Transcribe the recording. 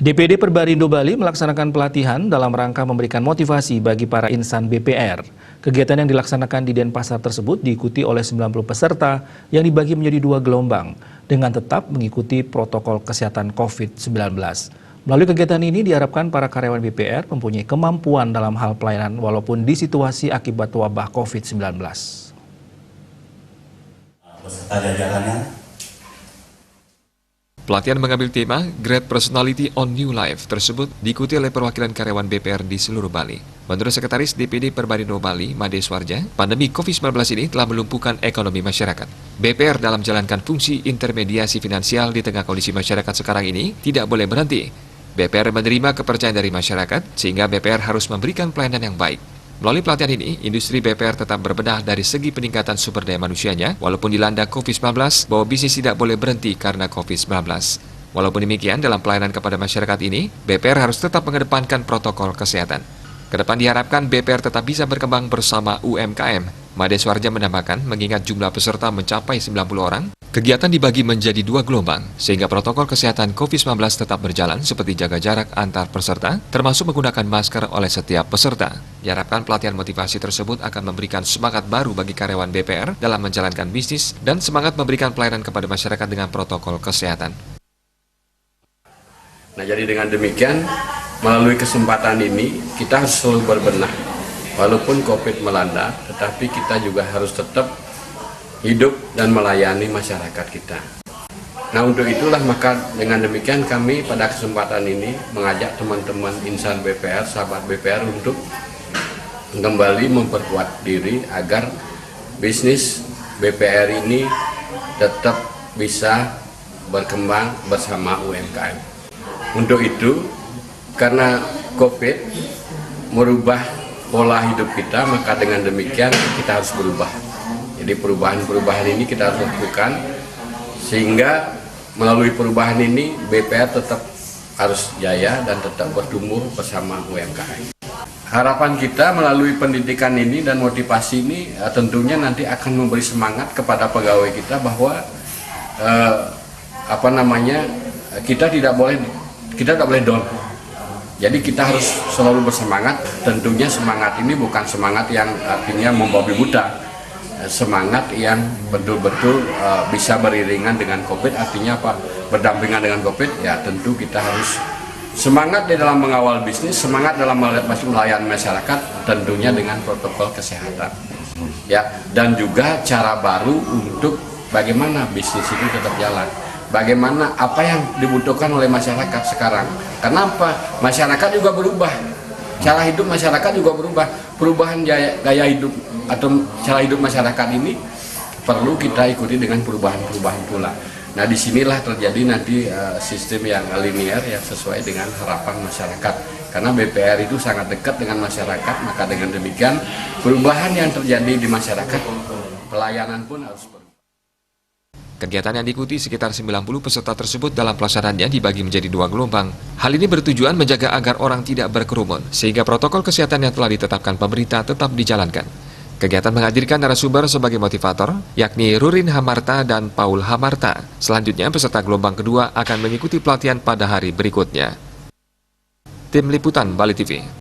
DPD Perbarindo Bali melaksanakan pelatihan dalam rangka memberikan motivasi bagi para insan BPR. Kegiatan yang dilaksanakan di Denpasar tersebut diikuti oleh 90 peserta yang dibagi menjadi 2 gelombang dengan tetap mengikuti protokol kesehatan COVID-19. Melalui kegiatan ini diharapkan para karyawan BPR mempunyai kemampuan dalam hal pelayanan walaupun di situasi akibat wabah COVID-19. Peserta jajarannya. Pelatihan mengambil tema Great Personality on New Life tersebut diikuti oleh perwakilan karyawan BPR di seluruh Bali. Menurut Sekretaris DPD Perbarindo Bali, Made Swarja, pandemi COVID-19 ini telah melumpuhkan ekonomi masyarakat. BPR dalam menjalankan fungsi intermediasi finansial di tengah kondisi masyarakat sekarang ini tidak boleh berhenti. BPR menerima kepercayaan dari masyarakat sehingga BPR harus memberikan pelayanan yang baik. Melalui pelatihan ini, industri BPR tetap berbenah dari segi peningkatan sumber daya manusianya, walaupun dilanda COVID-19, bahwa bisnis tidak boleh berhenti karena COVID-19. Walaupun demikian, dalam pelayanan kepada masyarakat ini, BPR harus tetap mengedepankan protokol kesehatan. Kedepan diharapkan BPR tetap bisa berkembang bersama UMKM. Made Swarja menambahkan, mengingat jumlah peserta mencapai 90 orang, kegiatan dibagi menjadi 2 gelombang, sehingga protokol kesehatan COVID-19 tetap berjalan seperti jaga jarak antar peserta, termasuk menggunakan masker oleh setiap peserta. Diharapkan pelatihan motivasi tersebut akan memberikan semangat baru bagi karyawan BPR dalam menjalankan bisnis dan semangat memberikan pelayanan kepada masyarakat dengan protokol kesehatan. Nah, jadi dengan demikian, melalui kesempatan ini, kita harus selalu berbenah. Walaupun COVID melanda, tetapi kita juga harus tetap hidup dan melayani masyarakat kita. Nah, untuk itulah maka dengan demikian kami pada kesempatan ini mengajak teman-teman insan BPR, sahabat BPR untuk kembali memperkuat diri agar bisnis BPR ini tetap bisa berkembang bersama UMKM. Untuk itu, karena COVID merubah pola hidup kita, maka dengan demikian kita harus berubah. Jadi perubahan-perubahan ini kita harus lakukan sehingga melalui perubahan ini BPR tetap harus jaya dan tetap bertumbuh bersama UMKM. Harapan kita melalui pendidikan ini dan motivasi ini tentunya nanti akan memberi semangat kepada pegawai kita bahwa kita tidak boleh down. Jadi kita harus selalu bersemangat. Tentunya semangat ini bukan semangat yang artinya membabi buta. Semangat yang betul-betul bisa beriringan dengan COVID. Artinya apa? Berdampingan dengan COVID. Ya tentu kita harus semangat di dalam mengawal bisnis, semangat dalam melayani masyarakat, tentunya dengan protokol kesehatan. Ya, dan juga cara baru untuk bagaimana bisnis itu tetap jalan. Bagaimana apa yang dibutuhkan oleh masyarakat sekarang. Kenapa? Masyarakat juga berubah. Cara hidup masyarakat juga berubah. Perubahan gaya hidup atau cara hidup masyarakat ini perlu kita ikuti dengan perubahan-perubahan pula. Nah, disinilah terjadi nanti sistem yang linear yang sesuai dengan harapan masyarakat. Karena BPR itu sangat dekat dengan masyarakat, maka dengan demikian perubahan yang terjadi di masyarakat, pelayanan pun harus berubah. Kegiatan yang diikuti sekitar 90 peserta tersebut dalam pelaksanaannya dibagi menjadi 2 gelombang. Hal ini bertujuan menjaga agar orang tidak berkerumun, sehingga protokol kesehatan yang telah ditetapkan pemerintah tetap dijalankan. Kegiatan menghadirkan narasumber sebagai motivator, yakni Rurin Hamarta dan Paul Hamarta. Selanjutnya, peserta gelombang kedua akan mengikuti pelatihan pada hari berikutnya. Tim Liputan Bali TV.